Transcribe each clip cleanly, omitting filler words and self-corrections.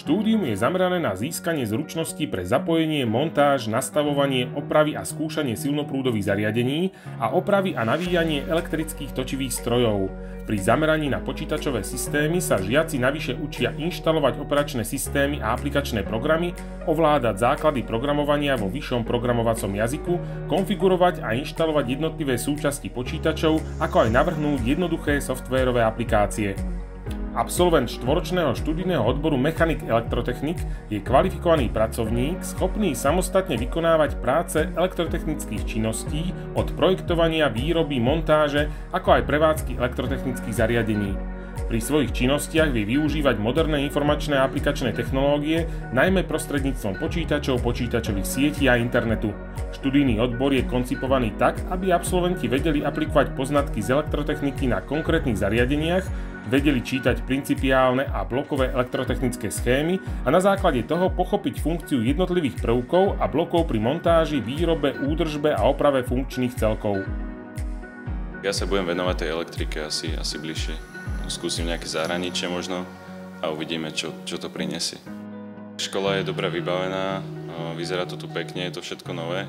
Štúdium je zamerané na získanie zručností pre zapojenie, montáž, nastavovanie, opravy a skúšanie silnoprúdových zariadení a opravy a navíjanie elektrických točivých strojov. Pri zameraní na počítačové systémy sa žiaci navyše učia inštalovať operačné systémy a aplikačné programy, ovládať základy programovania vo vyššom programovacom jazyku, konfigurovať a inštalovať jednotlivé súčasti počítačov, ako aj navrhnúť jednoduché softvérové aplikácie. Absolvent štvoročného študijného odboru Mechanik elektrotechnik je kvalifikovaný pracovník, schopný samostatne vykonávať práce elektrotechnických činností od projektovania, výroby, montáže, ako aj prevádzky elektrotechnických zariadení. Pri svojich činnostiach vie využívať moderné informačné a aplikačné technológie, najmä prostredníctvom počítačov, počítačových sietí a internetu. Študijný odbor je koncipovaný tak, aby absolventi vedeli aplikovať poznatky z elektrotechniky na konkrétnych zariadeniach, vedeli čítať principiálne a blokové elektrotechnické schémy a na základe toho pochopiť funkciu jednotlivých prvkov a blokov pri montáži, výrobe, údržbe a oprave funkčných celkov. Ja sa budem venovať tej elektrike asi bližšie. Skúsim nejaké zahraničie možno a uvidíme, čo to prinesie. Škola je dobre vybavená, vyzerá to tu pekne, je to všetko nové.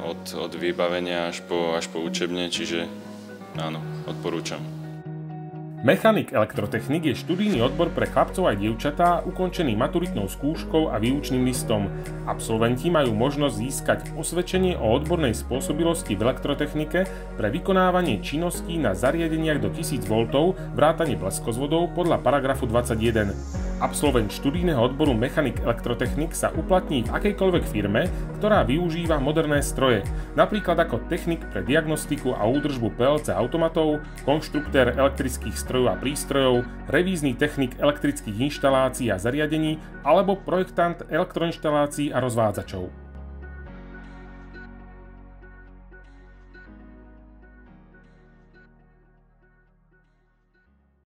Od vybavenia až po učebne, čiže áno, odporúčam. Mechanik elektrotechnik je študijný odbor pre chlapcov aj dievčatá ukončený maturitnou skúškou a výučným listom. Absolventi majú možnosť získať osvedčenie o odbornej spôsobilosti v elektrotechnike pre vykonávanie činností na zariadeniach do 1000 V vrátane bleskozvodov podľa paragrafu 21. Absolvent študijného odboru Mechanik elektrotechnik sa uplatní v akejkoľvek firme, ktorá využíva moderné stroje, napríklad ako technik pre diagnostiku a údržbu PLC automatov, konštruktér elektrických strojov a prístrojov, revízny technik elektrických inštalácií a zariadení alebo projektant elektroinštalácií a rozvádzačov.